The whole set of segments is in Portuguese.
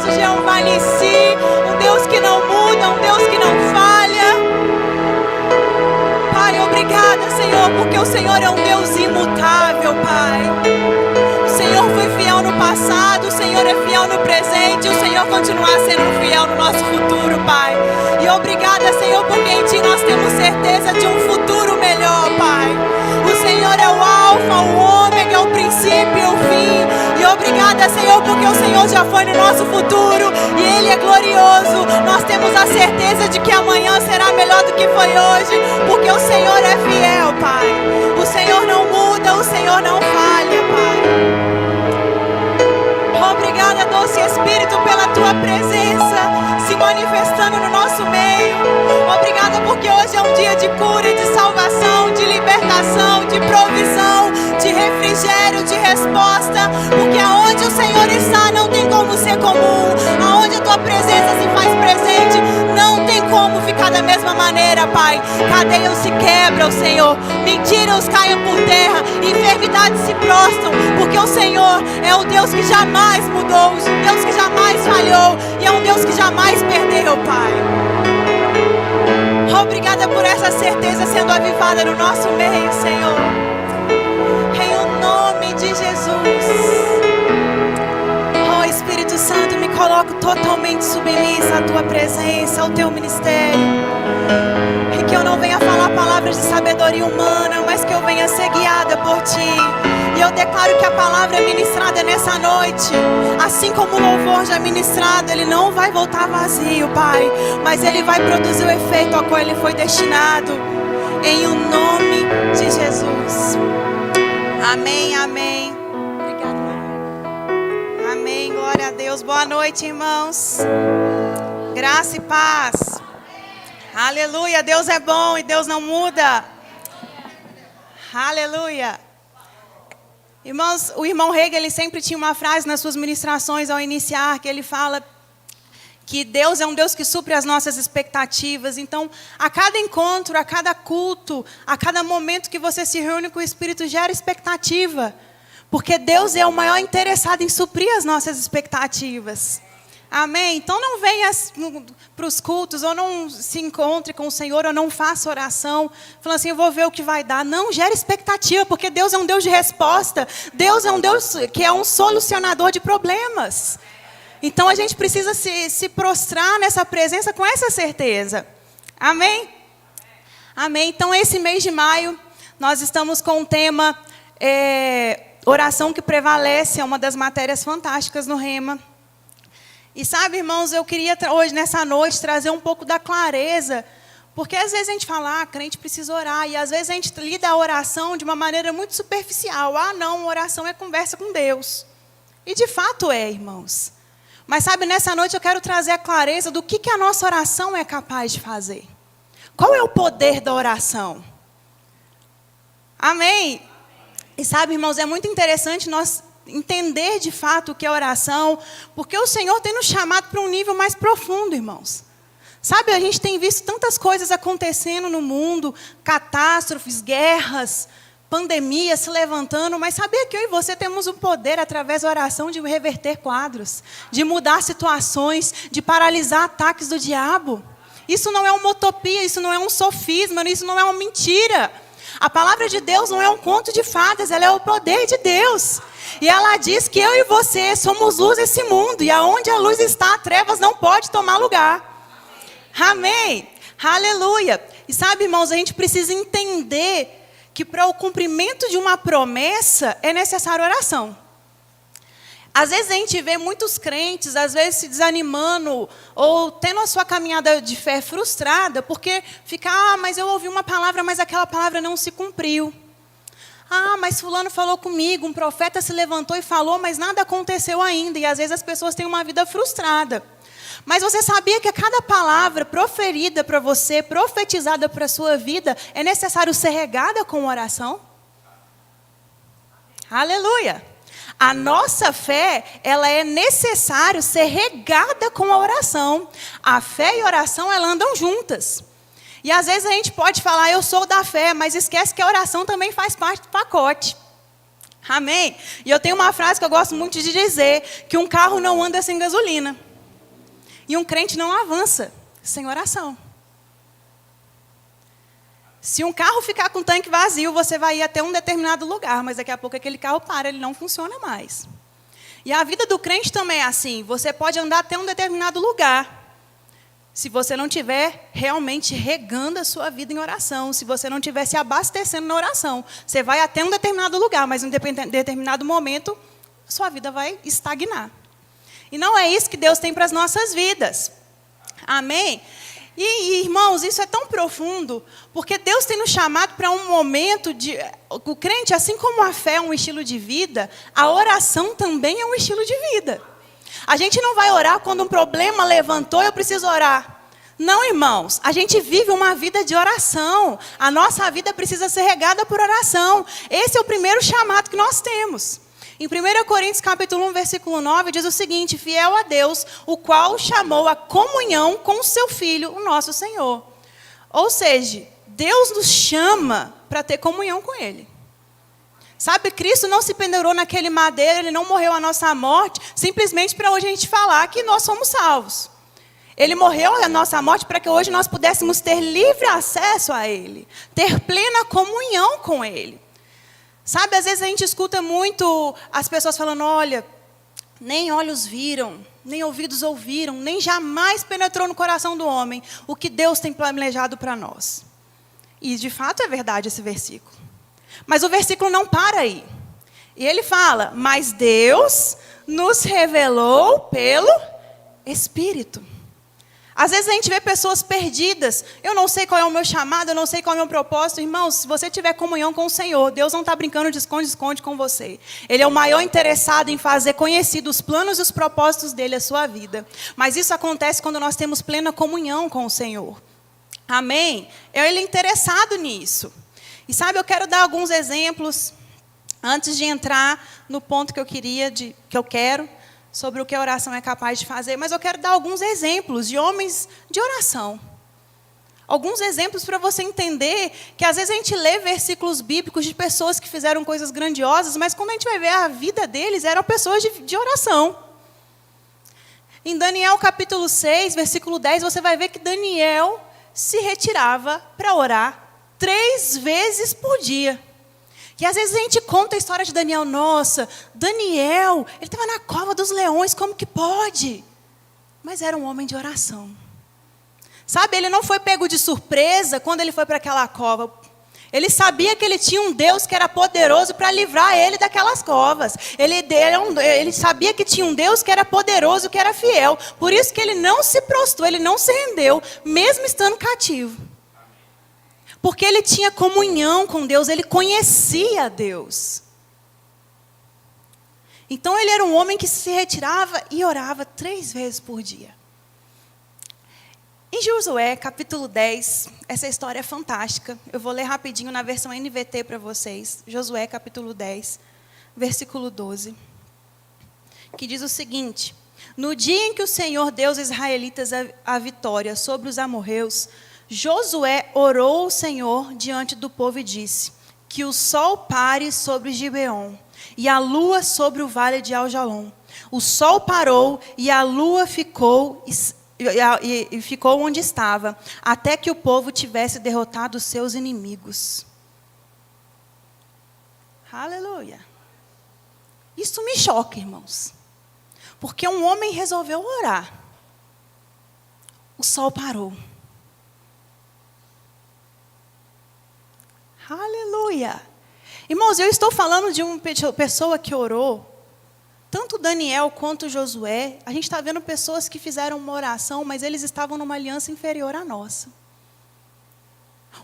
poderoso, Jeová Nissi, um Deus que não muda, um Deus que não falha. Pai, obrigada, Senhor, porque o Senhor é um Deus imutável, Pai. O Senhor foi fiel no passado, o Senhor é fiel no presente, o Senhor continuará sendo fiel no nosso futuro, Pai. E obrigada, Senhor, porque em Ti nós temos certeza de um futuro melhor, Pai. O Senhor é o Alfa, o Ômega, o princípio e o fim. E obrigada, Senhor, porque o Senhor já foi no nosso futuro e Ele é glorioso. Nós temos a certeza de que amanhã será melhor do que foi hoje, porque o Senhor é fiel, Pai. O Senhor não muda, o Senhor não falha, Pai. Obrigada, doce Espírito, pela Tua presença se manifestando no nosso meio. Obrigada porque hoje é um dia de cura e de salvação, de libertação, de provisão, de refrigério, de resposta. Porque aonde o Senhor está não tem como ser comum. Aonde a Tua presença se faz presente não tem como ficar da mesma maneira, Pai. Cadeias se quebram, Senhor. Mentiras caem por terra. Enfermidades se prostram. Porque o Senhor é o Deus que jamais mudou, o Deus que jamais falhou e é um Deus que jamais perdeu, Pai. Obrigada por essa certeza sendo avivada no nosso meio, Senhor. Em o nome de Jesus. Oh, Espírito Santo, me coloco totalmente submissa à Tua presença, ao Teu ministério. E que eu não venha falar palavras de sabedoria humana, mas que eu venha ser guiada por Ti. E eu declaro que a palavra ministrada nessa noite, assim como o louvor já ministrado, ele não vai voltar vazio, Pai, mas ele vai produzir o efeito ao qual ele foi destinado, em o nome de Jesus. Amém, amém. Obrigada, irmão. Amém, glória a Deus. Boa noite, irmãos. Graça e paz. Aleluia, Deus é bom e Deus não muda. Aleluia. Irmãos, o irmão Hegel, ele sempre tinha uma frase nas suas ministrações ao iniciar, que ele fala que Deus é um Deus que supre as nossas expectativas. Então, a cada encontro, a cada culto, a cada momento que você se reúne com o Espírito, gera expectativa. Porque Deus é o maior interessado em suprir as nossas expectativas. Amém? Então não venha para os cultos, ou não se encontre com o Senhor, ou não faça oração, falando assim, eu vou ver o que vai dar. Não, gera expectativa, porque Deus é um Deus de resposta. Deus é um Deus que é um solucionador de problemas. Então a gente precisa se prostrar nessa presença com essa certeza. Amém? Amém. Então esse mês de maio, nós estamos com o tema Oração que Prevalece, é uma das matérias fantásticas no Rema. E sabe, irmãos, eu queria hoje, nessa noite, trazer um pouco da clareza, porque às vezes a gente fala, crente precisa orar, e às vezes a gente lida a oração de uma maneira muito superficial. Não, oração é conversa com Deus. E de fato é, irmãos. Mas sabe, nessa noite eu quero trazer a clareza do que a nossa oração é capaz de fazer. Qual é o poder da oração? Amém? E sabe, irmãos, é muito interessante nós entender de fato o que é oração, porque o Senhor tem nos chamado para um nível mais profundo, irmãos. Sabe, a gente tem visto tantas coisas acontecendo no mundo, catástrofes, guerras, pandemias se levantando, mas sabia que eu e você temos o poder, através da oração, de reverter quadros, de mudar situações, de paralisar ataques do diabo? Isso não é uma utopia, isso não é um sofisma, isso não é uma mentira. A palavra de Deus não é um conto de fadas, ela é o poder de Deus. E ela diz que eu e você somos luz desse mundo. E aonde a luz está, a trevas não pode tomar lugar. Amém. Aleluia. E sabe, irmãos, a gente precisa entender que para o cumprimento de uma promessa é necessário oração. Às vezes a gente vê muitos crentes, às vezes se desanimando, ou tendo a sua caminhada de fé frustrada, porque fica, mas eu ouvi uma palavra, mas aquela palavra não se cumpriu. Mas fulano falou comigo, um profeta se levantou e falou, mas nada aconteceu ainda. E às vezes as pessoas têm uma vida frustrada. Mas você sabia que a cada palavra proferida para você, profetizada para a sua vida, é necessário ser regada com oração? Aleluia! A nossa fé, ela é necessário ser regada com a oração. A fé e a oração, elas andam juntas. E às vezes a gente pode falar, eu sou da fé, mas esquece que a oração também faz parte do pacote. Amém? E eu tenho uma frase que eu gosto muito de dizer, que um carro não anda sem gasolina. E um crente não avança sem oração. Se um carro ficar com o tanque vazio, você vai ir até um determinado lugar, mas daqui a pouco aquele carro para, ele não funciona mais. E a vida do crente também é assim. Você pode andar até um determinado lugar, se você não estiver realmente regando a sua vida em oração, se você não estiver se abastecendo na oração. Você vai até um determinado lugar, mas em um determinado momento, sua vida vai estagnar. E não é isso que Deus tem para as nossas vidas. Amém? E, irmãos, isso é tão profundo, porque Deus tem nos chamado para um momento de... O crente, assim como a fé é um estilo de vida, a oração também é um estilo de vida. A gente não vai orar quando um problema levantou e eu preciso orar. Não, irmãos, a gente vive uma vida de oração. A nossa vida precisa ser regada por oração. Esse é o primeiro chamado que nós temos. Em 1 Coríntios capítulo 1, versículo 9, diz o seguinte: fiel a Deus, o qual chamou a comunhão com o seu Filho, o nosso Senhor. Ou seja, Deus nos chama para ter comunhão com Ele. Sabe, Cristo não se pendurou naquele madeiro, Ele não morreu a nossa morte, simplesmente para hoje a gente falar que nós somos salvos. Ele morreu a nossa morte para que hoje nós pudéssemos ter livre acesso a Ele, ter plena comunhão com Ele. Sabe, às vezes a gente escuta muito as pessoas falando, olha, nem olhos viram, nem ouvidos ouviram, nem jamais penetrou no coração do homem o que Deus tem planejado para nós. E de fato é verdade esse versículo. Mas o versículo não para aí. E ele fala, mas Deus nos revelou pelo Espírito. Às vezes a gente vê pessoas perdidas. Eu não sei qual é o meu chamado, eu não sei qual é o meu propósito. Irmãos, se você tiver comunhão com o Senhor, Deus não está brincando de esconde-esconde com você. Ele é o maior interessado em fazer conhecidos os planos e os propósitos dele à sua vida. Mas isso acontece quando nós temos plena comunhão com o Senhor. Amém? Ele é interessado nisso. E sabe, eu quero dar alguns exemplos, antes de entrar no ponto que eu quero, sobre o que a oração é capaz de fazer, mas eu quero dar alguns exemplos de homens de oração. Alguns exemplos para você entender que às vezes a gente lê versículos bíblicos de pessoas que fizeram coisas grandiosas, mas quando a gente vai ver a vida deles, eram pessoas de oração. Em Daniel capítulo 6, versículo 10, você vai ver que Daniel se retirava para orar 3 vezes por dia. E às vezes a gente conta a história de Daniel. Nossa, Daniel, ele estava na cova dos leões, como que pode? Mas era um homem de oração. Sabe, ele não foi pego de surpresa quando ele foi para aquela cova. Ele sabia que ele tinha um Deus que era poderoso para livrar ele daquelas covas. Ele sabia que tinha um Deus que era poderoso, que era fiel. Por isso que ele não se prostrou, ele não se rendeu, mesmo estando cativo. Porque ele tinha comunhão com Deus, ele conhecia Deus. Então ele era um homem que se retirava e orava 3 vezes por dia. Em Josué, capítulo 10, essa história é fantástica. Eu vou ler rapidinho na versão NVT para vocês. Josué, capítulo 10, versículo 12. Que diz o seguinte: no dia em que o Senhor deu aos israelitas a vitória sobre os amorreus, Josué orou ao Senhor diante do povo e disse: que o sol pare sobre Gibeon e a lua sobre o vale de Aljalom. O sol parou e a lua ficou onde estava, até que o povo tivesse derrotado os seus inimigos. Aleluia. Isso me choca, irmãos. Porque um homem resolveu orar. O sol parou. Aleluia. Irmãos, eu estou falando de uma pessoa que orou. Tanto Daniel quanto Josué. A gente está vendo pessoas que fizeram uma oração, mas eles estavam numa aliança inferior à nossa.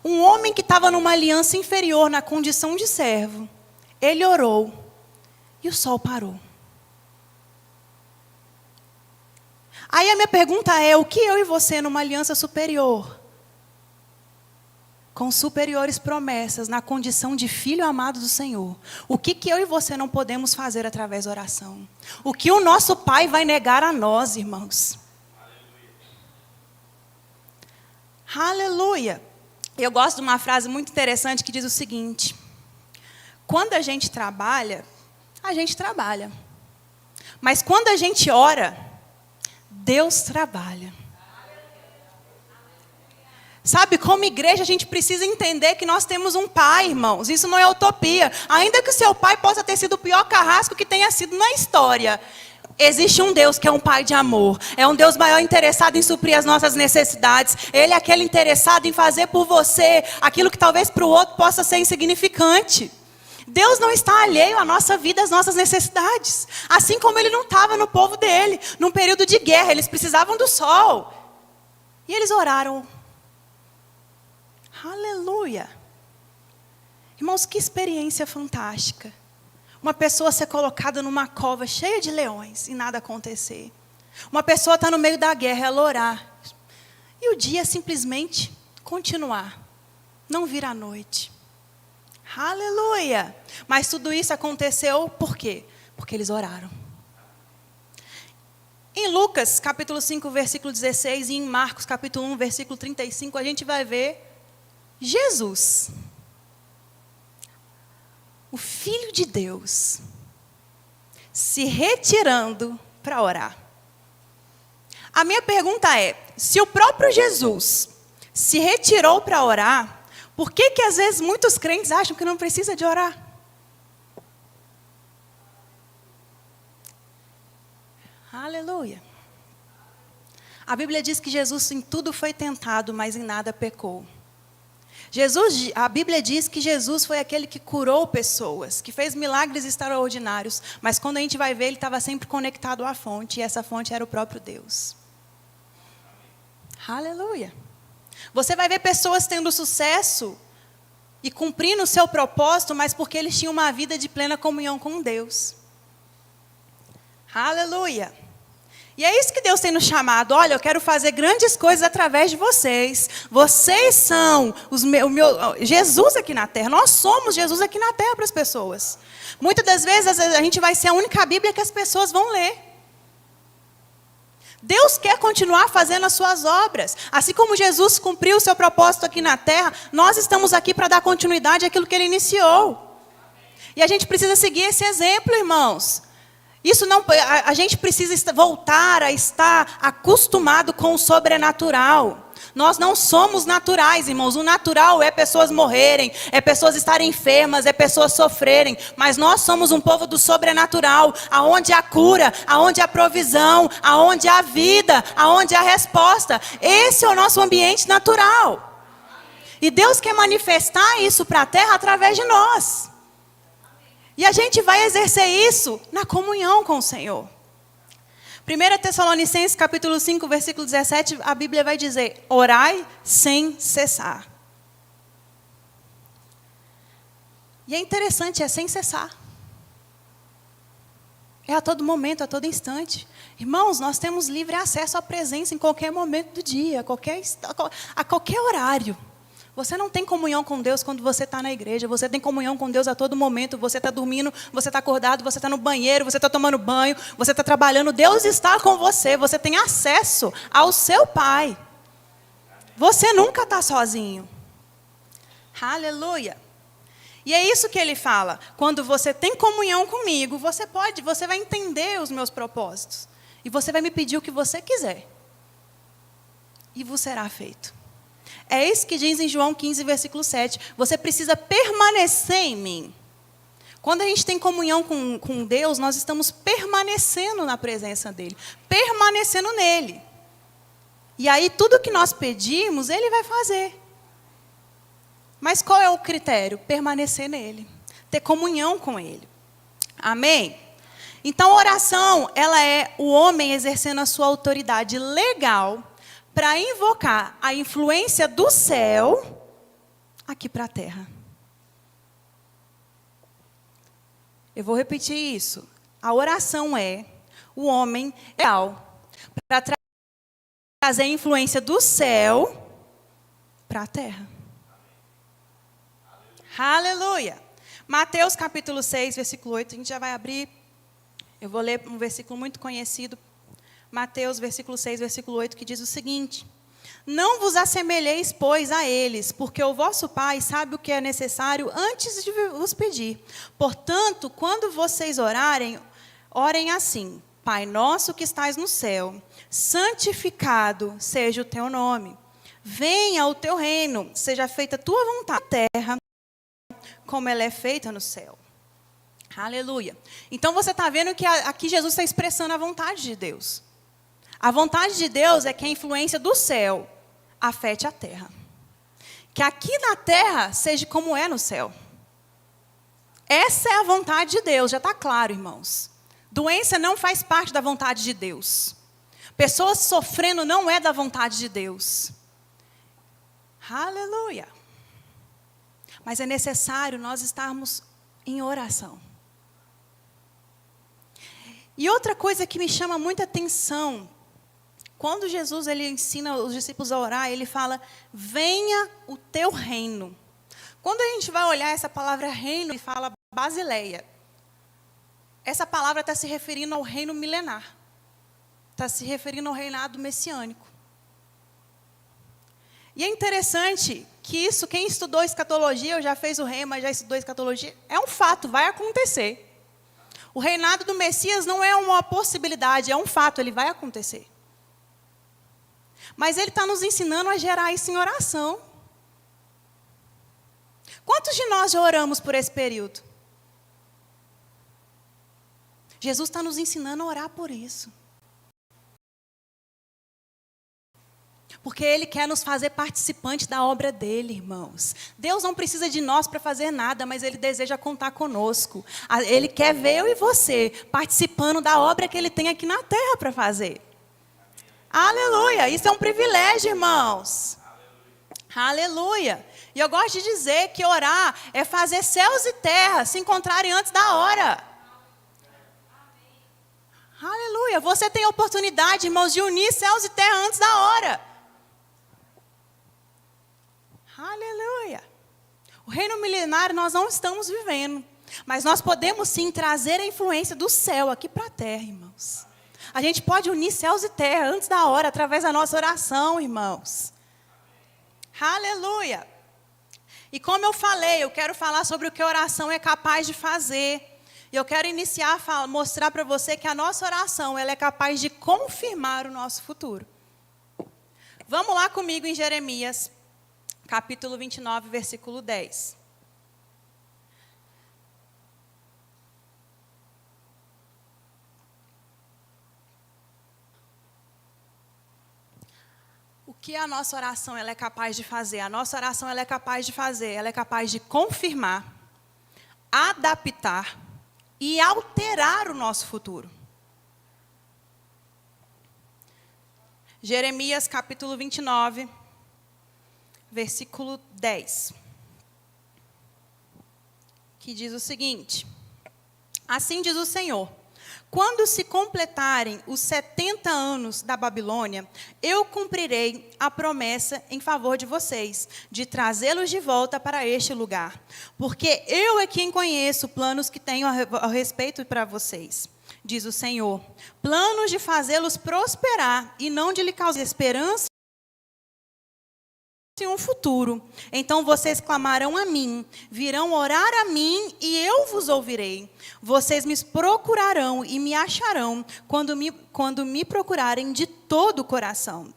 Um homem que estava numa aliança inferior, na condição de servo. Ele orou. E o sol parou. Aí a minha pergunta é: o que eu e você numa aliança superior? Com superiores promessas, na condição de filho amado do Senhor. O que eu e você não podemos fazer através da oração? O que o nosso Pai vai negar a nós, irmãos? Aleluia. Eu gosto de uma frase muito interessante que diz o seguinte: quando a gente trabalha, mas quando a gente ora, Deus trabalha. Sabe, como igreja a gente precisa entender que nós temos um pai, irmãos. Isso não é utopia. Ainda que o seu pai possa ter sido o pior carrasco que tenha sido na história, existe um Deus que é um pai de amor. É um Deus maior interessado em suprir as nossas necessidades. Ele é aquele interessado em fazer por você aquilo que talvez para o outro possa ser insignificante. Deus não está alheio à nossa vida, às nossas necessidades. Assim como Ele não estava no povo dele. Num período de guerra, eles precisavam do sol. E eles oraram. Aleluia. Irmãos, que experiência fantástica. Uma pessoa ser colocada numa cova cheia de leões e nada acontecer. Uma pessoa está no meio da guerra, ela orar. E o dia simplesmente continuar. Não vir à noite. Aleluia. Mas tudo isso aconteceu por quê? Porque eles oraram. Em Lucas, capítulo 5, versículo 16, e em Marcos, capítulo 1, versículo 35, a gente vai ver Jesus, o Filho de Deus, se retirando para orar. A minha pergunta é, se o próprio Jesus se retirou para orar, por que às vezes muitos crentes acham que não precisa de orar? Aleluia. A Bíblia diz que Jesus em tudo foi tentado, mas em nada pecou. A Bíblia diz que Jesus foi aquele que curou pessoas, que fez milagres extraordinários, mas quando a gente vai ver, ele estava sempre conectado à fonte, e essa fonte era o próprio Deus. Aleluia. Você vai ver pessoas tendo sucesso e cumprindo o seu propósito, mas porque eles tinham uma vida de plena comunhão com Deus. Aleluia. E é isso que Deus tem nos chamado. Olha, eu quero fazer grandes coisas através de vocês. Vocês são Jesus aqui na terra. Nós somos Jesus aqui na terra para as pessoas. Muitas das vezes a gente vai ser a única Bíblia que as pessoas vão ler. Deus quer continuar fazendo as suas obras. Assim como Jesus cumpriu o seu propósito aqui na terra, nós estamos aqui para dar continuidade àquilo que Ele iniciou. E a gente precisa seguir esse exemplo, irmãos. Isso não, a gente precisa voltar a estar acostumado com o sobrenatural. Nós não somos naturais, irmãos. O natural é pessoas morrerem, é pessoas estarem enfermas, é pessoas sofrerem. Mas nós somos um povo do sobrenatural, aonde há cura, aonde há provisão, aonde há vida, aonde há resposta. Esse é o nosso ambiente natural. E Deus quer manifestar isso para a terra através de nós. E a gente vai exercer isso na comunhão com o Senhor. 1 Tessalonicenses capítulo 5, versículo 17, a Bíblia vai dizer, orai sem cessar. E é interessante, é sem cessar. É a todo momento, a todo instante. Irmãos, nós temos livre acesso à presença em qualquer momento do dia, a qualquer horário. Você não tem comunhão com Deus quando você está na igreja. Você tem comunhão com Deus a todo momento. Você está dormindo, você está acordado, você está no banheiro, você está tomando banho, você está trabalhando. Deus está com você. Você tem acesso ao seu Pai. Você nunca está sozinho. Aleluia. E é isso que ele fala. Quando você tem comunhão comigo, você vai entender os meus propósitos. E você vai me pedir o que você quiser. E vos será feito. É isso que diz em João 15, versículo 7. Você precisa permanecer em mim. Quando a gente tem comunhão com Deus, nós estamos permanecendo na presença dEle. Permanecendo nele. E aí, tudo que nós pedimos, Ele vai fazer. Mas qual é o critério? Permanecer nele. Ter comunhão com Ele. Amém? Então, a oração, ela é o homem exercendo a sua autoridade legal para invocar a influência do céu aqui para a terra. Eu vou repetir isso. A oração é o homem real para trazer a influência do céu para a terra. Aleluia. Mateus capítulo 6, versículo 8, a gente já vai abrir. Eu vou ler um versículo muito conhecido. Mateus, versículo 6, versículo 8, que diz o seguinte: não vos assemelheis, pois, a eles, porque o vosso Pai sabe o que é necessário antes de vos pedir. Portanto, quando vocês orarem, orem assim: Pai nosso que estais no céu, santificado seja o teu nome. Venha o teu reino, seja feita a tua vontade na terra, como ela é feita no céu. Aleluia. Então você está vendo que aqui Jesus está expressando a vontade de Deus. A vontade de Deus é que a influência do céu afete a terra. Que aqui na terra seja como é no céu. Essa é a vontade de Deus, já está claro, irmãos. Doença não faz parte da vontade de Deus. Pessoas sofrendo não é da vontade de Deus. Aleluia. Mas é necessário nós estarmos em oração. E outra coisa que me chama muita atenção, quando Jesus ele ensina os discípulos a orar, ele fala, venha o teu reino. Quando a gente vai olhar essa palavra reino, ele fala Basileia. Essa palavra está se referindo ao reino milenar. Está se referindo ao reinado messiânico. E é interessante que isso, quem estudou escatologia, ou já fez o rema, já estudou escatologia, é um fato, vai acontecer. O reinado do Messias não é uma possibilidade, é um fato, ele vai acontecer. Mas ele está nos ensinando a gerar isso em oração. Quantos de nós já oramos por esse período? Jesus está nos ensinando a orar por isso. Porque Ele quer nos fazer participantes da obra dEle, irmãos. Deus não precisa de nós para fazer nada, mas Ele deseja contar conosco. Ele quer ver eu e você participando da obra que Ele tem aqui na terra para fazer. Aleluia! Isso é um privilégio, irmãos. Aleluia! E eu gosto de dizer que orar é fazer céus e terra se encontrarem antes da hora. Aleluia! Você tem a oportunidade, irmãos, de unir céus e terra antes da hora. Aleluia! O reino milenário nós não estamos vivendo, mas nós podemos sim trazer a influência do céu aqui para a terra, irmãos. A gente pode unir céus e terra antes da hora, através da nossa oração, irmãos. Aleluia! E como eu falei, eu quero falar sobre o que a oração é capaz de fazer. E eu quero iniciar a mostrar para você que a nossa oração ela é capaz de confirmar o nosso futuro. Vamos lá comigo em Jeremias, capítulo 29, versículo 10. O que a nossa oração ela é capaz de fazer? A nossa oração ela é capaz de fazer, ela é capaz de confirmar, adaptar e alterar o nosso futuro. Jeremias capítulo 29, versículo 10. Que diz o seguinte: assim diz o Senhor, quando se completarem os 70 anos da Babilônia, eu cumprirei a promessa em favor de vocês, de trazê-los de volta para este lugar. Porque eu é quem conheço planos que tenho a respeito para vocês, diz o Senhor. Planos de fazê-los prosperar e não de lhe causar esperança em um futuro. Então vocês clamarão a mim, virão orar a mim e eu vos ouvirei. Vocês me procurarão e me acharão quando me procurarem de todo o coração.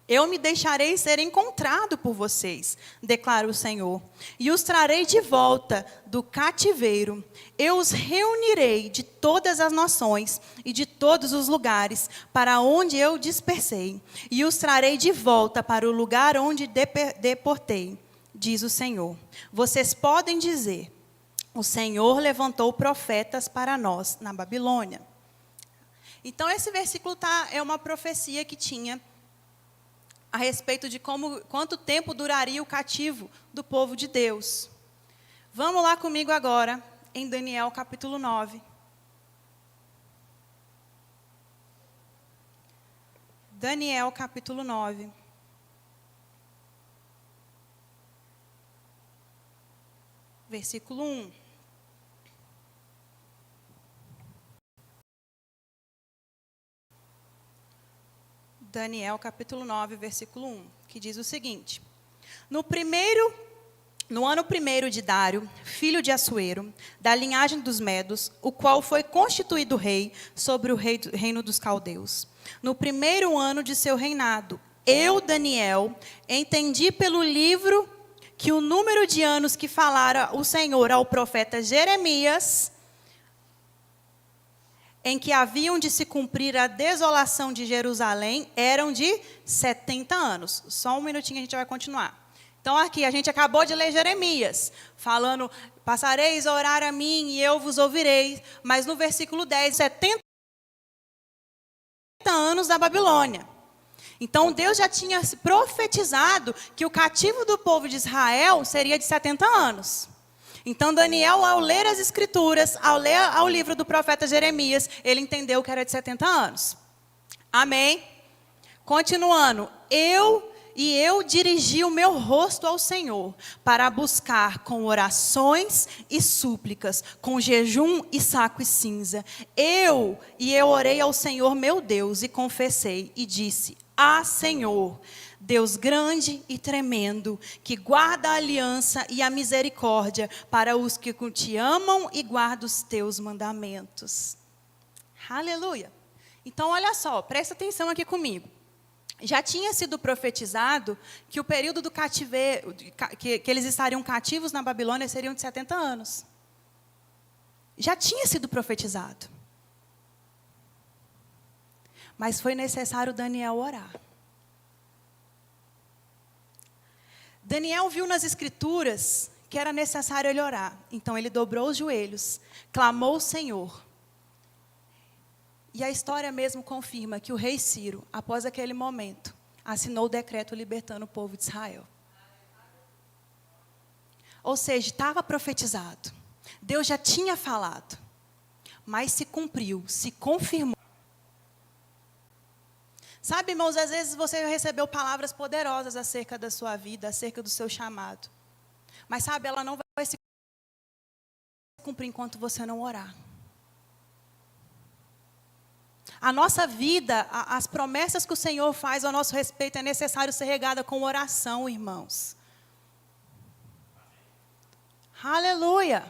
Eu me deixarei ser encontrado por vocês, declara o Senhor, e os trarei de volta do cativeiro. Eu os reunirei de todas as nações e de todos os lugares para onde eu dispersei, e os trarei de volta para o lugar onde deportei, diz o Senhor. Vocês podem dizer, o Senhor levantou profetas para nós na Babilônia. Então esse versículo é uma profecia que tinha a respeito de quanto tempo duraria o cativo do povo de Deus. Vamos lá comigo agora, em Daniel capítulo 9. Daniel capítulo 9. Versículo 1. Daniel capítulo 9, versículo 1, que diz o seguinte: no primeiro no ano 1º de Dário, filho de Assuero, da linhagem dos Medos, o qual foi constituído rei sobre o reino dos caldeus. No 1º ano de seu reinado, eu, Daniel, entendi pelo livro que o número de anos que falara o Senhor ao profeta Jeremias, em que haviam de se cumprir a desolação de Jerusalém, eram de 70 anos. Só um minutinho, a gente vai continuar. Então, aqui, a gente acabou de ler Jeremias, falando, passareis a orar a mim e eu vos ouvirei. Mas no versículo 10, 70 anos da Babilônia. Então, Deus já tinha profetizado que o cativo do povo de Israel seria de 70 anos. Então, Daniel, ao ler as Escrituras, ao ler o livro do profeta Jeremias, ele entendeu que era de 70 anos. Amém? Continuando. Eu dirigi o meu rosto ao Senhor, para buscar com orações e súplicas, com jejum e saco e cinza. Eu orei ao Senhor meu Deus, e confessei, e disse: Ah, Senhor, Deus grande e tremendo, que guarda a aliança e a misericórdia para os que te amam e guardam os teus mandamentos. Aleluia. Então, olha só, presta atenção aqui comigo. Já tinha sido profetizado que o período do cativeiro, que eles estariam cativos na Babilônia, seriam de 70 anos. Já tinha sido profetizado. Mas foi necessário Daniel orar. Daniel viu nas Escrituras que era necessário ele orar. Então ele dobrou os joelhos, clamou ao Senhor. E a história mesmo confirma que o rei Ciro, após aquele momento, assinou o decreto libertando o povo de Israel. Ou seja, estava profetizado. Deus já tinha falado. Mas se cumpriu, se confirmou. Sabe, irmãos, às vezes você recebeu palavras poderosas acerca da sua vida, acerca do seu chamado. Mas sabe, ela não vai se cumprir enquanto você não orar. A nossa vida, as promessas que o Senhor faz ao nosso respeito, é necessário ser regada com oração, irmãos. Aleluia.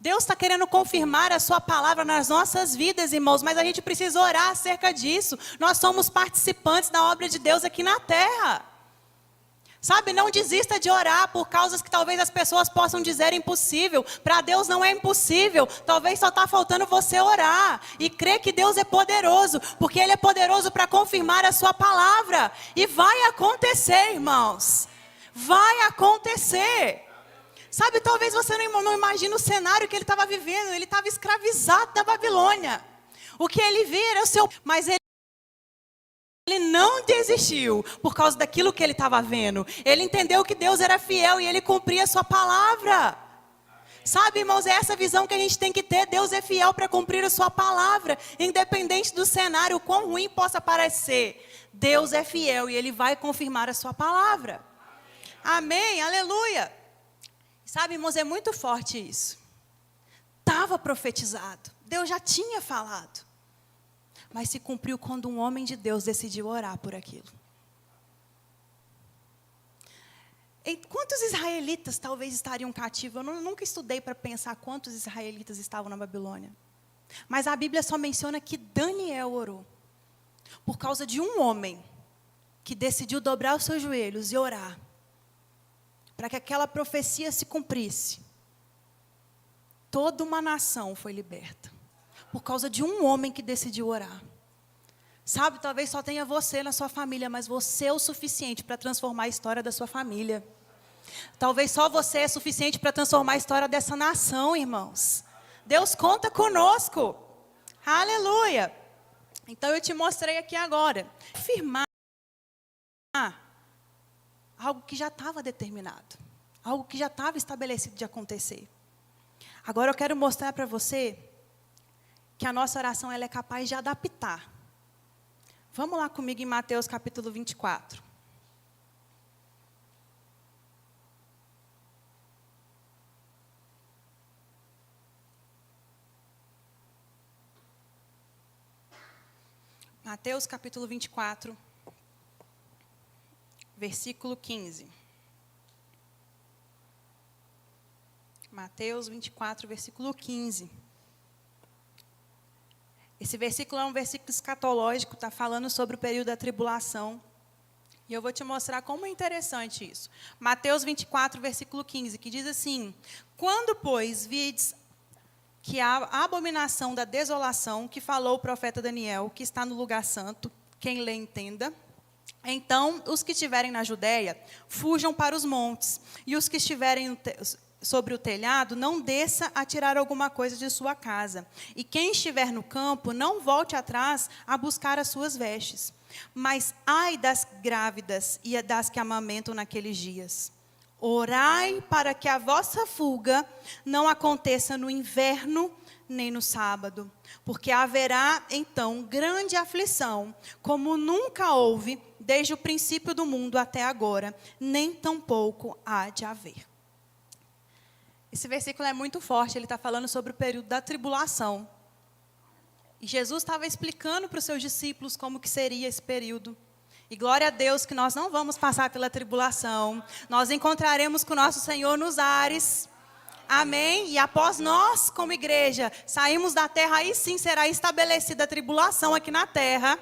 Deus está querendo confirmar a sua palavra nas nossas vidas, irmãos, mas a gente precisa orar acerca disso. Nós somos participantes da obra de Deus aqui na terra. Sabe, não desista de orar por causas que talvez as pessoas possam dizer impossível. Para Deus não é impossível. Talvez só está faltando você orar e crer que Deus é poderoso, porque Ele é poderoso para confirmar a sua palavra. E vai acontecer, irmãos. Vai acontecer. Sabe, talvez você não imagine o cenário que ele estava vivendo. Ele estava escravizado da Babilônia. O que ele via era o seu... Mas ele não desistiu por causa daquilo que ele estava vendo. Ele entendeu que Deus era fiel e ele cumpria a sua palavra. Sabe, irmãos, é essa visão que a gente tem que ter. Deus é fiel para cumprir a sua palavra. Independente do cenário, o quão ruim possa parecer. Deus é fiel e Ele vai confirmar a sua palavra. Amém, aleluia. Sabe, irmãos, é muito forte isso. Estava profetizado. Deus já tinha falado. Mas se cumpriu quando um homem de Deus decidiu orar por aquilo. E quantos israelitas talvez estariam cativos? Eu nunca estudei para pensar quantos israelitas estavam na Babilônia. Mas a Bíblia só menciona que Daniel orou. Por causa de um homem que decidiu dobrar os seus joelhos e orar. Para que aquela profecia se cumprisse. Toda uma nação foi liberta. Por causa de um homem que decidiu orar. Sabe, talvez só tenha você na sua família, mas você é o suficiente para transformar a história da sua família. Talvez só você é suficiente para transformar a história dessa nação, irmãos. Deus conta conosco. Aleluia. Então eu te mostrei aqui agora. Afirmar algo que já estava determinado. Algo que já estava estabelecido de acontecer. Agora eu quero mostrar para você que a nossa oração ela é capaz de adaptar. Vamos lá comigo em Mateus capítulo 24. Mateus capítulo 24, versículo 15. Mateus 24, versículo 15. Esse versículo é um versículo escatológico, está falando sobre o período da tribulação. E eu vou te mostrar como é interessante isso. Mateus 24, versículo 15, que diz assim: quando, pois, vides que a abominação da desolação, que falou o profeta Daniel, que está no lugar santo, quem lê entenda, então os que estiverem na Judéia, fujam para os montes, e os que estiverem sobre o telhado, não desça a tirar alguma coisa de sua casa. E quem estiver no campo, não volte atrás a buscar as suas vestes. Mas ai das grávidas e das que amamentam naqueles dias. Orai para que a vossa fuga não aconteça no inverno nem no sábado, porque haverá então grande aflição, como nunca houve desde o princípio do mundo até agora, nem tampouco há de haver. Esse versículo é muito forte, ele está falando sobre o período da tribulação. E Jesus estava explicando para os seus discípulos como que seria esse período. E glória a Deus que nós não vamos passar pela tribulação. Nós encontraremos com o nosso Senhor nos ares. Amém? E após nós, como igreja, saímos da terra, aí sim será estabelecida a tribulação aqui na terra.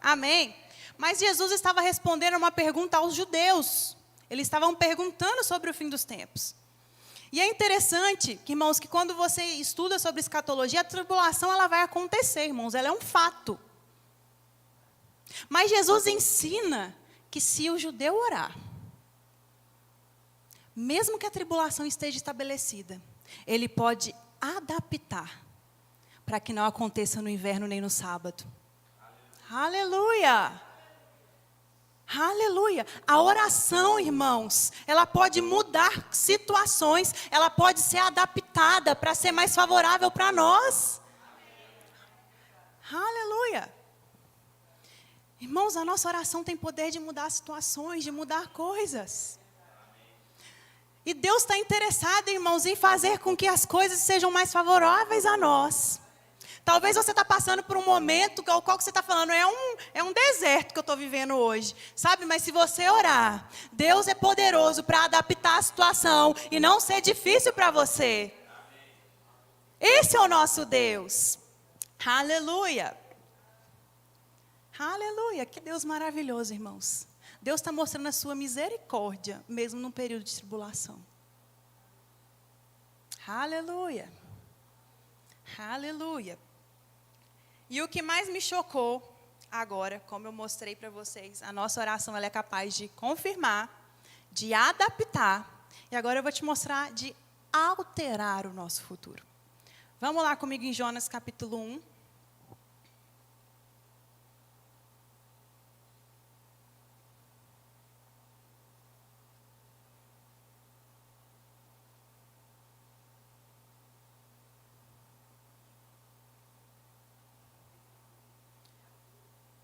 Amém? Mas Jesus estava respondendo uma pergunta aos judeus. Eles estavam perguntando sobre o fim dos tempos. E é interessante, irmãos, que quando você estuda sobre escatologia, a tribulação ela vai acontecer, irmãos, ela é um fato. Mas Jesus ensina que se o judeu orar, mesmo que a tribulação esteja estabelecida, ele pode adaptar para que não aconteça no inverno nem no sábado. Aleluia! Aleluia! A oração, irmãos, ela pode mudar situações, ela pode ser adaptada para ser mais favorável para nós. Aleluia! Irmãos, a nossa oração tem poder de mudar situações, de mudar coisas. E Deus está interessado, irmãos, em fazer com que as coisas sejam mais favoráveis a nós. Talvez você está passando por um momento, o qual que você está falando, é um deserto que eu estou vivendo hoje. Sabe, mas se você orar, Deus é poderoso para adaptar a situação e não ser difícil para você. Esse é o nosso Deus. Aleluia. Aleluia. Que Deus maravilhoso, irmãos. Deus está mostrando a sua misericórdia, mesmo num período de tribulação. Aleluia. Aleluia. E o que mais me chocou agora, como eu mostrei para vocês, a nossa oração ela é capaz de confirmar, de adaptar, e agora eu vou te mostrar de alterar o nosso futuro. Vamos lá comigo em Jonas capítulo 1.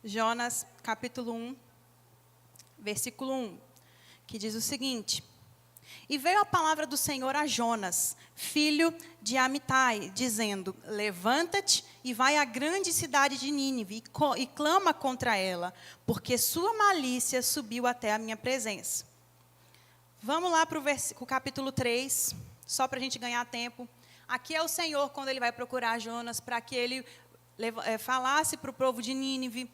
Jonas, capítulo 1, versículo 1, que diz o seguinte: E veio a palavra do Senhor a Jonas, filho de Amitai, dizendo: Levanta-te e vai à grande cidade de Nínive e clama contra ela, porque sua malícia subiu até a minha presença. Vamos lá para o capítulo 3, só para a gente ganhar tempo. Aqui é o Senhor quando ele vai procurar Jonas para que ele falasse para o povo de Nínive,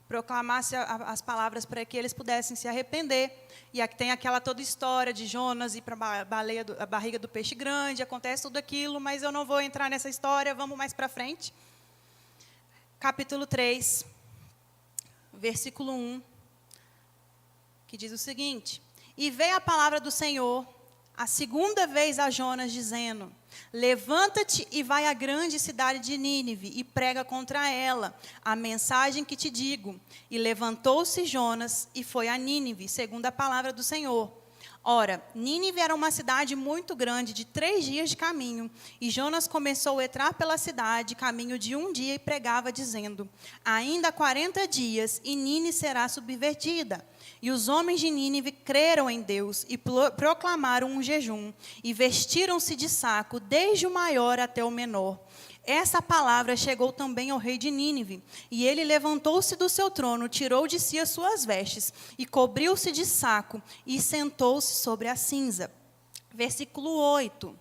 proclamasse as palavras para que eles pudessem se arrepender. E aqui tem aquela toda história de Jonas ir para a barriga do peixe grande, acontece tudo aquilo, mas eu não vou entrar nessa história, vamos mais para frente. Capítulo 3, versículo 1, que diz o seguinte: E veio a palavra do Senhor a segunda vez a Jonas, dizendo: Levanta-te e vai à grande cidade de Nínive e prega contra ela a mensagem que te digo. E levantou-se Jonas e foi a Nínive, segundo a palavra do Senhor. Ora, Nínive era uma cidade muito grande, de 3 dias de caminho. E Jonas começou a entrar pela cidade, caminho de 1 dia, e pregava, dizendo: Ainda 40 dias, e Nínive será subvertida. E os homens de Nínive creram em Deus e proclamaram um jejum. E vestiram-se de saco, desde o maior até o menor. Essa palavra chegou também ao rei de Nínive. E ele levantou-se do seu trono, tirou de si as suas vestes, e cobriu-se de saco, e sentou-se sobre a cinza. Versículo 8.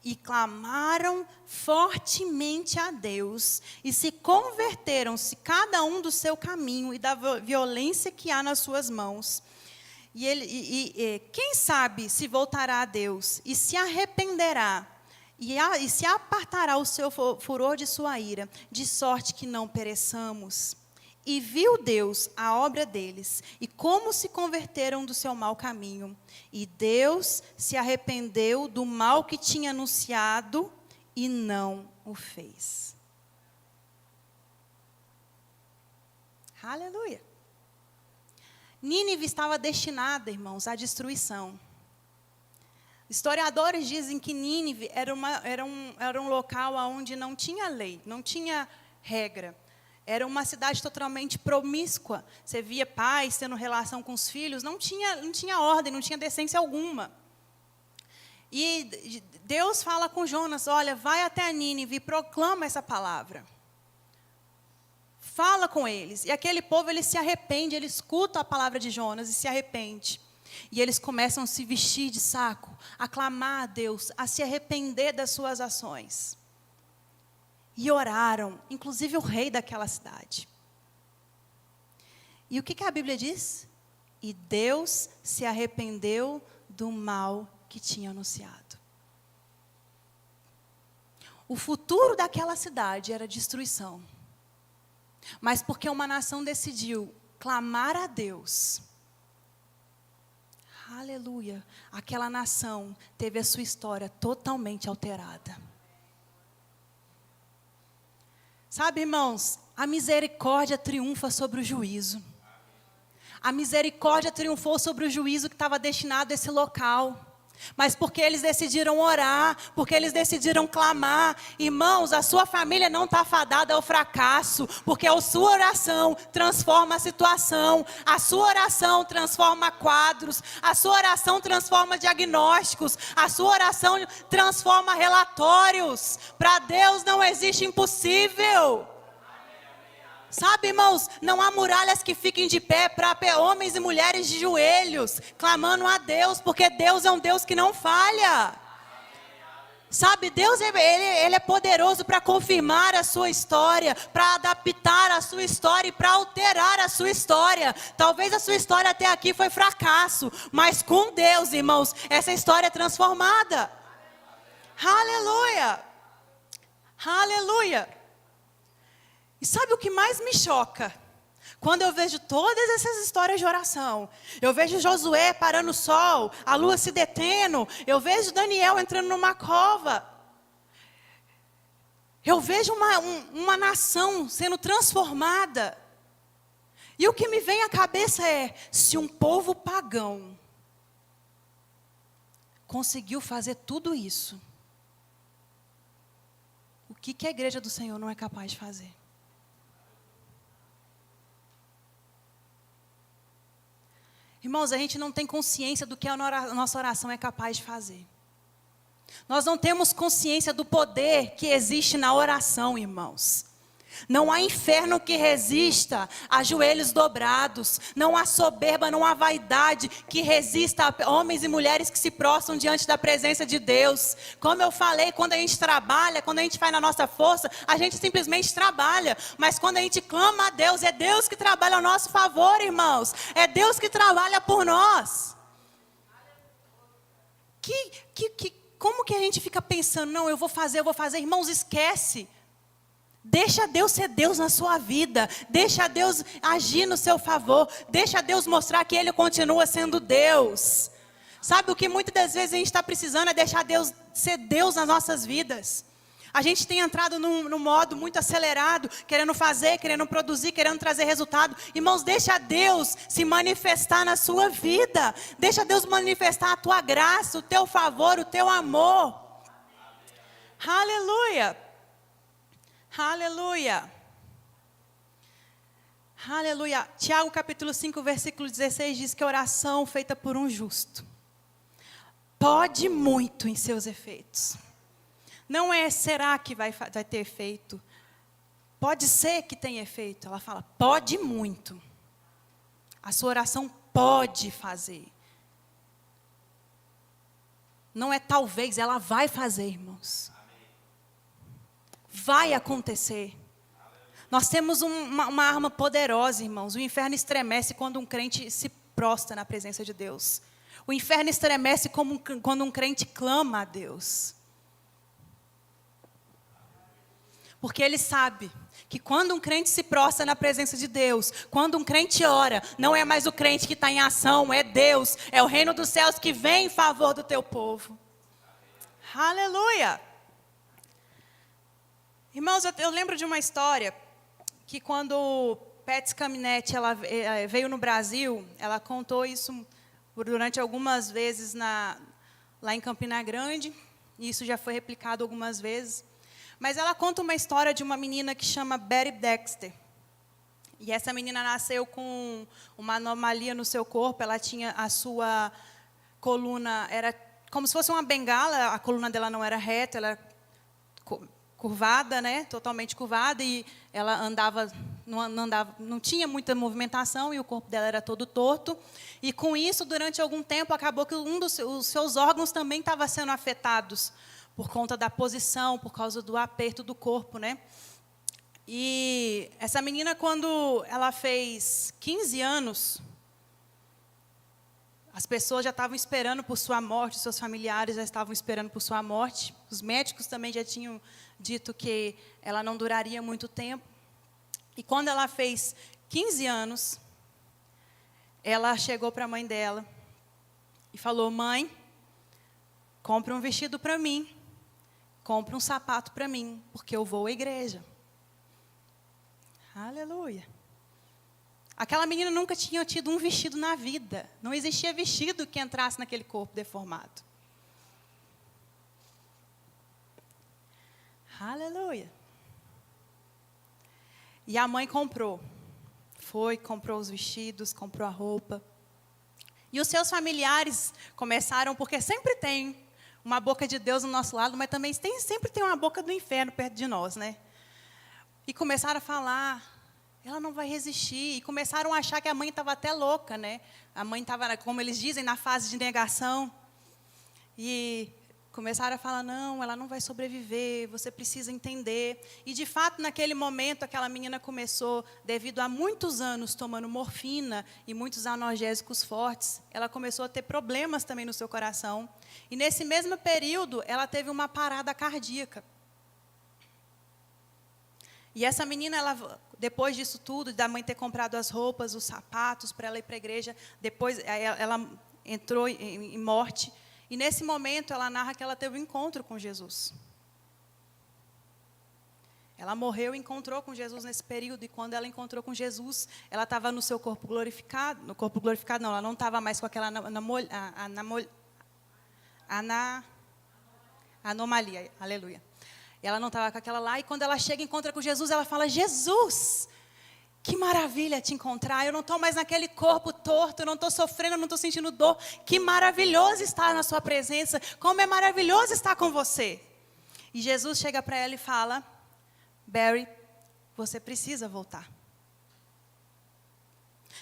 e clamaram fortemente a Deus, e se converteram-se cada um do seu caminho e da violência que há nas suas mãos. Quem sabe se voltará a Deus e se arrependerá, e se apartará o seu furor de sua ira, de sorte que não pereçamos. E viu Deus a obra deles, e como se converteram do seu mau caminho. E Deus se arrependeu do mal que tinha anunciado, e não o fez. Aleluia. Nínive estava destinada, irmãos, à destruição. Historiadores dizem que Nínive era um local onde não tinha lei, não tinha regra. Era uma cidade totalmente promíscua. Você via pais tendo relação com os filhos, não tinha ordem, não tinha decência alguma. E Deus fala com Jonas, olha, vai até Nínive e proclama essa palavra. Fala com eles. E aquele povo, ele se arrepende, ele escuta a palavra de Jonas e se arrepende. E eles começam a se vestir de saco, a clamar a Deus, a se arrepender das suas ações. E oraram, inclusive o rei daquela cidade. E o que a Bíblia diz? E Deus se arrependeu do mal que tinha anunciado. O futuro daquela cidade era destruição. Mas porque uma nação decidiu clamar a Deus, aleluia, aquela nação teve a sua história totalmente alterada. Sabe, irmãos, a misericórdia triunfa sobre o juízo. A misericórdia triunfou sobre o juízo que estava destinado a esse local. Mas porque eles decidiram orar, porque eles decidiram clamar. Irmãos, a sua família não está fadada ao fracasso, porque a sua oração transforma a situação, a sua oração transforma quadros, a sua oração transforma diagnósticos, a sua oração transforma relatórios. Para Deus não existe impossível. Sabe, irmãos, não há muralhas que fiquem de pé para homens e mulheres de joelhos, clamando a Deus, porque Deus é um Deus que não falha. Sabe, Deus, ele é poderoso para confirmar a sua história, para adaptar a sua história e para alterar a sua história. Talvez a sua história até aqui foi fracasso, mas com Deus, irmãos, essa história é transformada. Aleluia! Aleluia! E sabe o que mais me choca? Quando eu vejo todas essas histórias de oração, eu vejo Josué parando o sol, a lua se detendo, eu vejo Daniel entrando numa cova. Eu vejo uma nação sendo transformada. E o que me vem à cabeça é, se um povo pagão conseguiu fazer tudo isso, o que a igreja do Senhor não é capaz de fazer? Irmãos, a gente não tem consciência do que a nossa oração é capaz de fazer. Nós não temos consciência do poder que existe na oração, irmãos. Não há inferno que resista a joelhos dobrados. Não há soberba, não há vaidade que resista a homens e mulheres que se prostram diante da presença de Deus. Como eu falei, quando a gente trabalha, quando a gente faz na nossa força, a gente simplesmente trabalha. Mas quando a gente clama a Deus, é Deus que trabalha ao nosso favor, irmãos. É Deus que trabalha por nós. Como que a gente fica pensando, não, eu vou fazer. Irmãos, esquece. Deixa Deus ser Deus na sua vida. Deixa Deus agir no seu favor. Deixa Deus mostrar que Ele continua sendo Deus. Sabe, o que muitas das vezes a gente está precisando é deixar Deus ser Deus nas nossas vidas. A gente tem entrado num modo muito acelerado, querendo fazer, querendo produzir, querendo trazer resultado. Irmãos, deixa Deus se manifestar na sua vida. Deixa Deus manifestar a tua graça, o teu favor, o teu amor. Aleluia. Aleluia. Aleluia. Tiago capítulo 5, versículo 16 diz que a oração feita por um justo pode muito em seus efeitos. Não é será que vai ter efeito. Pode ser que tenha efeito. Ela fala, pode muito. A sua oração pode fazer. Não é talvez, ela vai fazer, irmãos. Vai acontecer. Nós temos uma arma poderosa, irmãos. O inferno estremece quando um crente se prostra na presença de Deus. O inferno estremece quando um crente clama a Deus. Porque ele sabe que quando um crente se prostra na presença de Deus, quando um crente ora, não é mais o crente que está em ação, é Deus, é o reino dos céus que vem em favor do teu povo. Aleluia! Irmãos, eu lembro de uma história que quando Patsy Caminetti ela veio no Brasil, ela contou isso durante algumas vezes lá em Campina Grande, e isso já foi replicado algumas vezes. Mas ela conta uma história de uma menina que chama Betty Dexter. E essa menina nasceu com uma anomalia no seu corpo, ela tinha a sua coluna, era como se fosse uma bengala, a coluna dela não era reta, ela era curvada, né, totalmente curvada, e ela não tinha muita movimentação, e o corpo dela era todo torto. E com isso, durante algum tempo, acabou que os seus órgãos também estavam sendo afetados, por conta da posição, por causa do aperto do corpo, né? E essa menina, quando ela fez 15 anos, as pessoas já estavam esperando por sua morte, seus familiares já estavam esperando por sua morte. Os médicos também já tinham dito que ela não duraria muito tempo. E quando ela fez 15 anos, ela chegou para a mãe dela e falou: mãe, compre um vestido para mim, compre um sapato para mim, porque eu vou à igreja. Aleluia. Aquela menina nunca tinha tido um vestido na vida. Não existia vestido que entrasse naquele corpo deformado. Aleluia. E a mãe comprou. Comprou os vestidos, comprou a roupa. E os seus familiares começaram, porque sempre tem uma boca de Deus no nosso lado, mas também sempre tem uma boca do inferno perto de nós, né? E começaram a falar: ela não vai resistir. E começaram a achar que a mãe estava até louca, né? A mãe estava, como eles dizem, na fase de negação. E começaram a falar: não, ela não vai sobreviver, você precisa entender. E, de fato, naquele momento, aquela menina começou, devido a muitos anos tomando morfina e muitos analgésicos fortes, ela começou a ter problemas também no seu coração. E, nesse mesmo período, ela teve uma parada cardíaca. E essa menina, depois disso tudo, da mãe ter comprado as roupas, os sapatos para ela ir para a igreja, depois ela entrou em morte. E nesse momento ela narra que ela teve um encontro com Jesus. Ela morreu e encontrou com Jesus nesse período. E quando ela encontrou com Jesus, ela estava no seu corpo glorificado. No corpo glorificado não, ela não estava mais com aquela anomalia. Aleluia. Ela não estava com aquela lá. E quando ela chega e encontra com Jesus, ela fala: Jesus, que maravilha te encontrar. Eu não estou mais naquele corpo torto, eu não estou sofrendo, eu não estou sentindo dor. Que maravilhoso estar na sua presença. Como é maravilhoso estar com você. E Jesus chega para ela e fala: Barry, você precisa voltar.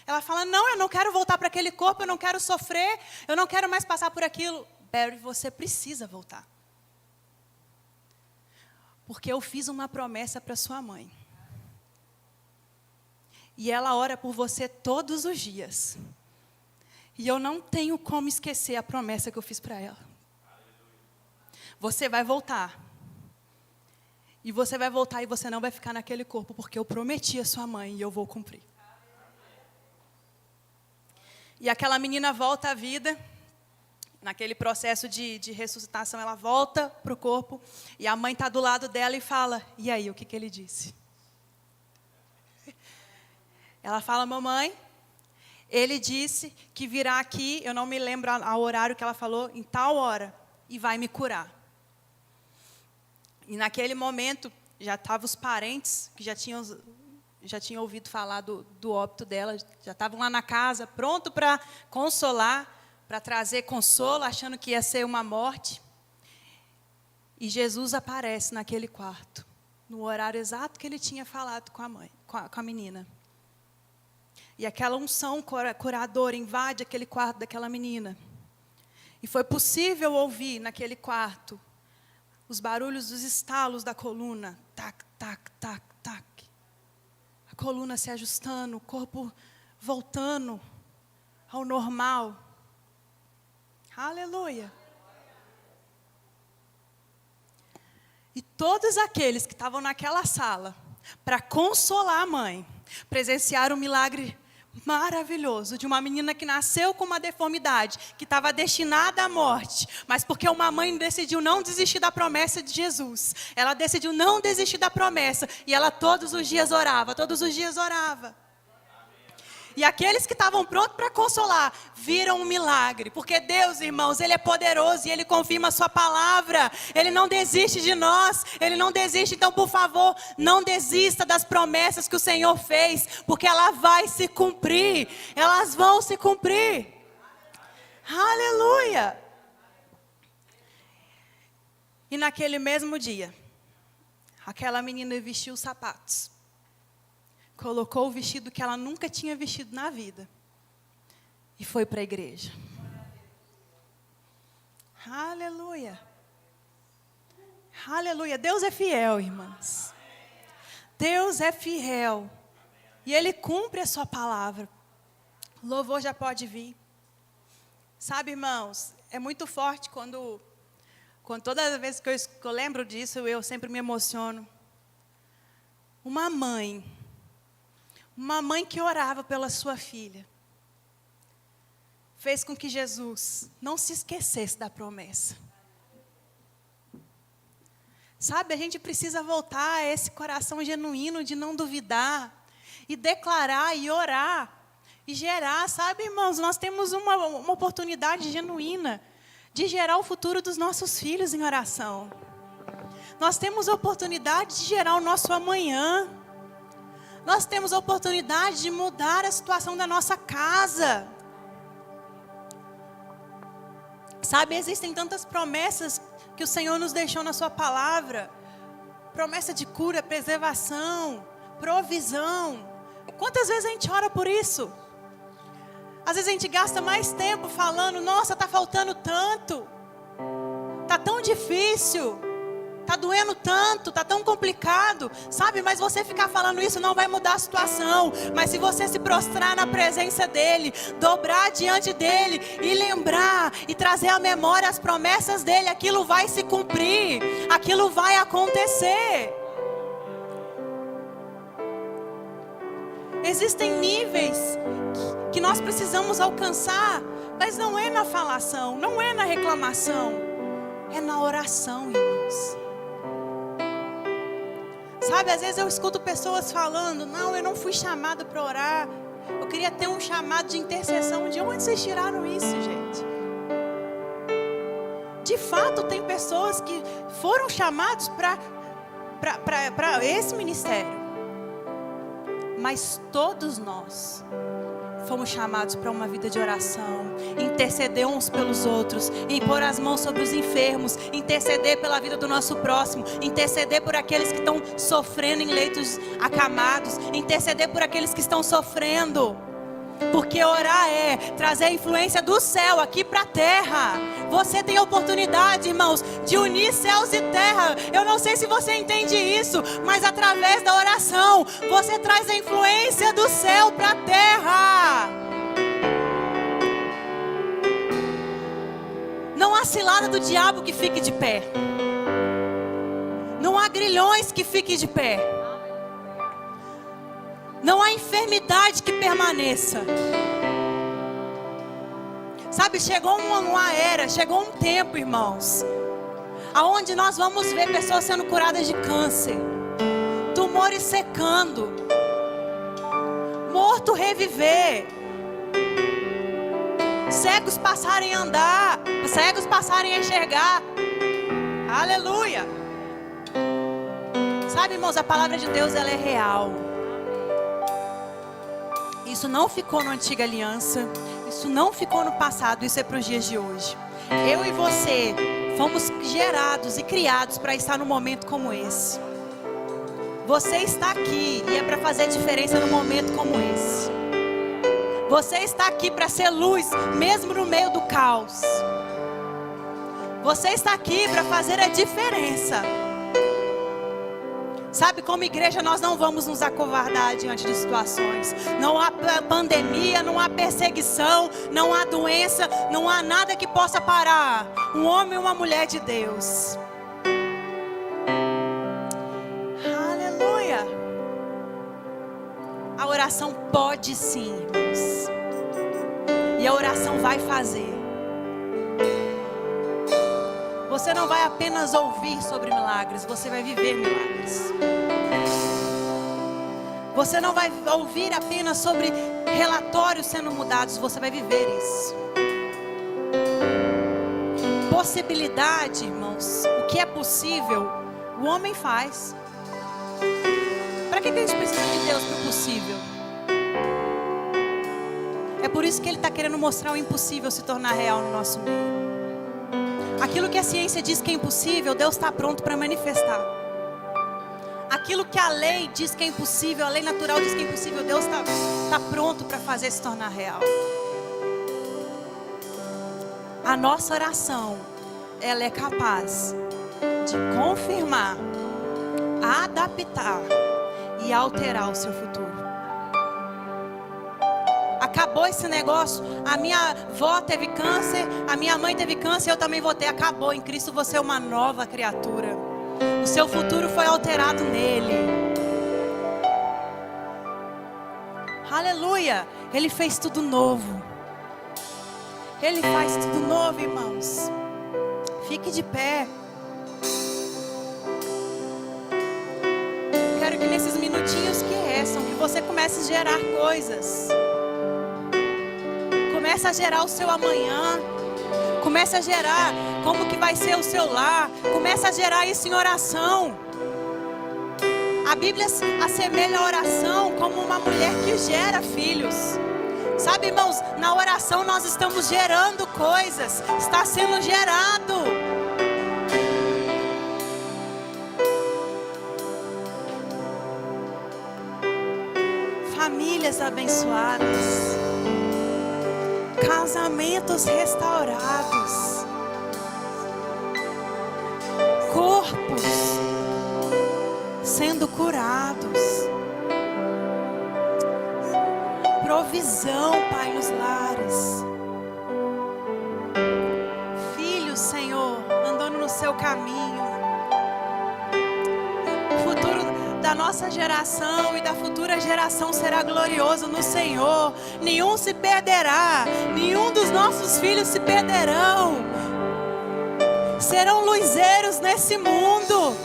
Ela fala: não, eu não quero voltar para aquele corpo, eu não quero sofrer, eu não quero mais passar por aquilo. Barry, você precisa voltar. Porque eu fiz uma promessa para sua mãe. E ela ora por você todos os dias. E eu não tenho como esquecer a promessa que eu fiz para ela. Você vai voltar. E você vai voltar e você não vai ficar naquele corpo, porque eu prometi a sua mãe e eu vou cumprir. E aquela menina volta à vida. Naquele processo de ressuscitação, ela volta para o corpo. E a mãe está do lado dela e fala: e aí, o que ele disse? Ela fala: mamãe, ele disse que virá aqui, eu não me lembro ao horário que ela falou, em tal hora, e vai me curar. E naquele momento, já estavam os parentes, que já tinham ouvido falar do óbito dela, já estavam lá na casa, pronto para consolar, para trazer consolo, achando que ia ser uma morte. E Jesus aparece naquele quarto, no horário exato que ele tinha falado com a mãe, com a menina. E aquela unção curadora invade aquele quarto daquela menina. E foi possível ouvir naquele quarto os barulhos dos estalos da coluna. Tac, tac, tac, tac. A coluna se ajustando, o corpo voltando ao normal. Aleluia. E todos aqueles que estavam naquela sala, para consolar a mãe, presenciaram um milagre maravilhoso de uma menina que nasceu com uma deformidade, que estava destinada à morte, mas porque uma mãe decidiu não desistir da promessa de Jesus, ela decidiu não desistir da promessa, e ela todos os dias orava, todos os dias orava. E aqueles que estavam prontos para consolar, viram um milagre. Porque Deus, irmãos, Ele é poderoso e Ele confirma a sua palavra. Ele não desiste de nós, Ele não desiste. Então, por favor, não desista das promessas que o Senhor fez, porque ela vai se cumprir. Elas vão se cumprir. Aleluia! E naquele mesmo dia, aquela menina vestiu os sapatos. Colocou o vestido que ela nunca tinha vestido na vida. E foi para a igreja. Aleluia. Aleluia. Deus é fiel, irmãs. Deus é fiel. E Ele cumpre a sua palavra. O louvor já pode vir. Sabe, irmãos, é muito forte quando toda vez que eu lembro disso, eu sempre me emociono. Uma mãe que orava pela sua filha, fez com que Jesus não se esquecesse da promessa. Sabe, a gente precisa voltar a esse coração genuíno de não duvidar, e declarar, e orar, e gerar. Sabe, irmãos, nós temos uma oportunidade genuína de gerar o futuro dos nossos filhos em oração. Nós temos a oportunidade de gerar o nosso amanhã. Nós temos a oportunidade de mudar a situação da nossa casa. Sabe, existem tantas promessas que o Senhor nos deixou na sua palavra. Promessa de cura, preservação, provisão. Quantas vezes a gente ora por isso? Às vezes a gente gasta mais tempo falando, nossa, está faltando tanto. Está tão difícil. Está doendo tanto, está tão complicado, sabe? Mas você ficar falando isso não vai mudar a situação. Mas se você se prostrar na presença dEle, dobrar diante dEle e lembrar e trazer à memória as promessas dEle, aquilo vai se cumprir, aquilo vai acontecer. Existem níveis que nós precisamos alcançar, mas não é na falação, não é na reclamação, é na oração, irmãos. Sabe, às vezes eu escuto pessoas falando, não, eu não fui chamado para orar, eu queria ter um chamado de intercessão. De onde vocês tiraram isso, gente? De fato, tem pessoas que foram chamados para esse ministério. Mas todos nós fomos chamados para uma vida de oração, interceder uns pelos outros, impor as mãos sobre os enfermos, interceder pela vida do nosso próximo, interceder por aqueles que estão sofrendo em leitos acamados, interceder por aqueles que estão sofrendo. Porque orar é trazer a influência do céu aqui para a terra. Você tem a oportunidade, irmãos, de unir céus e terra. Eu não sei se você entende isso, mas através da oração você traz a influência do céu para a terra. Não há cilada do diabo que fique de pé. Não há grilhões que fiquem de pé. Não há enfermidade que permaneça. Sabe, chegou uma era, chegou um tempo, irmãos, aonde nós vamos ver pessoas sendo curadas de câncer, tumores secando, morto reviver, cegos passarem a andar, cegos passarem a enxergar. Aleluia. Sabe, irmãos, a palavra de Deus, ela é real. Isso não ficou na antiga aliança, isso não ficou no passado, isso é para os dias de hoje. Eu e você fomos gerados e criados para estar num momento como esse. Você está aqui e é para fazer diferença num momento como esse. Você está aqui para ser luz, mesmo no meio do caos. Você está aqui para fazer a diferença. Sabe, como igreja nós não vamos nos acovardar diante de situações. Não há pandemia, não há perseguição, não há doença, não há nada que possa parar um homem e uma mulher de Deus. Aleluia. A oração pode sim, irmãos. E a oração vai fazer. Você não vai apenas ouvir sobre milagres, você vai viver milagres. Você não vai ouvir apenas sobre relatórios sendo mudados, você vai viver isso. Possibilidade, irmãos, o que é possível, o homem faz. Para que a gente precisa de Deus para o possível? É por isso que Ele está querendo mostrar o impossível se tornar real no nosso meio. Aquilo que a ciência diz que é impossível, Deus está pronto para manifestar. Aquilo que a lei diz que é impossível, a lei natural diz que é impossível, Deus está pronto para fazer se tornar real. A nossa oração, ela é capaz de confirmar, adaptar e alterar o seu futuro. Acabou esse negócio, a minha avó teve câncer, a minha mãe teve câncer, eu também vou ter. Acabou, em Cristo você é uma nova criatura. O seu futuro foi alterado nele. Aleluia, Ele fez tudo novo. Ele faz tudo novo, irmãos. Fique de pé. Quero que nesses minutinhos que restam, que você comece a gerar coisas. Começa a gerar o seu amanhã. Começa a gerar como que vai ser o seu lar. Começa a gerar isso em oração. A Bíblia assemelha a oração como uma mulher que gera filhos. Sabe, irmãos, na oração nós estamos gerando coisas. Está sendo gerado. Famílias abençoadas. Casamentos restaurados. Corpos sendo curados. Provisão, Pai, nos lares. Filhos, Senhor, andando no seu caminho. O futuro da nossa geração e da futura geração será glorioso no Senhor. Nenhum se perderá. Nenhum dos nossos filhos se perderão. Serão luzeiros nesse mundo.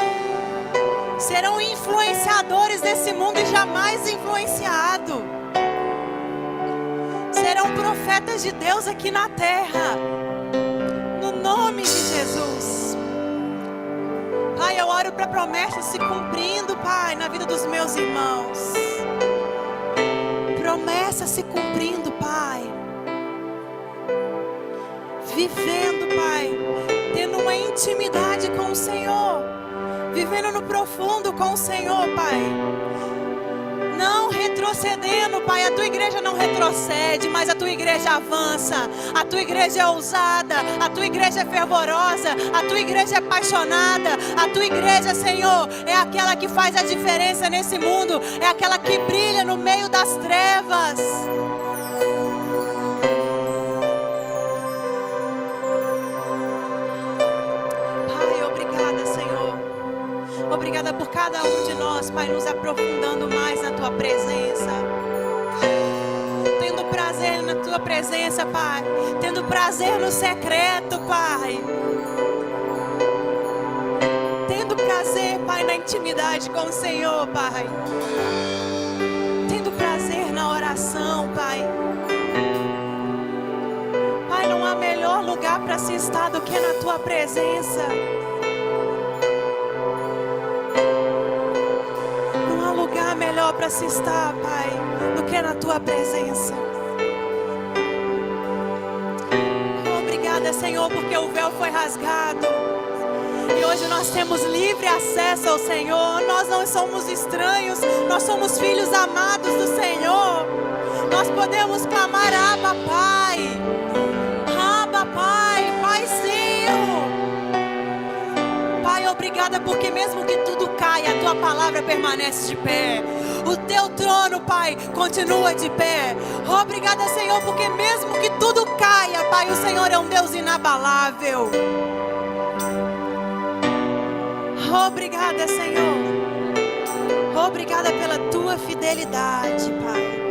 Serão influenciadores desse mundo e jamais influenciados. Serão profetas de Deus aqui na terra. No nome de Jesus. Pai, eu oro para promessas se cumprindo, Pai, na vida dos meus irmãos. Promessas se cumprindo, Pai. Vivendo, Pai, tendo uma intimidade com o Senhor. Vivendo no profundo com o Senhor, Pai. Não retrocedendo, Pai. A tua igreja não retrocede, mas a tua igreja avança. A tua igreja é ousada. A tua igreja é fervorosa. A tua igreja é apaixonada. A tua igreja, Senhor, é aquela que faz a diferença nesse mundo. É aquela que brilha no meio das trevas. Pai, obrigada, Senhor. Obrigada por cada um de nós, Pai, nos aprofundando mais na Tua presença. Tendo prazer na Tua presença, Pai. Tendo prazer no secreto, Pai. Tendo prazer, Pai, na intimidade com o Senhor, Pai. Tendo prazer na oração, Pai. Pai, não há melhor lugar para se estar do que na Tua presença. Melhor para se estar, Pai, do que na Tua presença. Obrigada, Senhor, porque o véu foi rasgado e hoje nós temos livre acesso ao Senhor. Nós não somos estranhos, nós somos filhos amados do Senhor. Nós podemos clamar: Abba, Pai. Abba, Pai, Paizinho. Obrigada porque mesmo que tudo caia, a tua palavra permanece de pé. O teu trono, Pai, continua de pé. Obrigada, Senhor, porque mesmo que tudo caia, Pai, o Senhor é um Deus inabalável. Obrigada, Senhor. Obrigada pela tua fidelidade, Pai.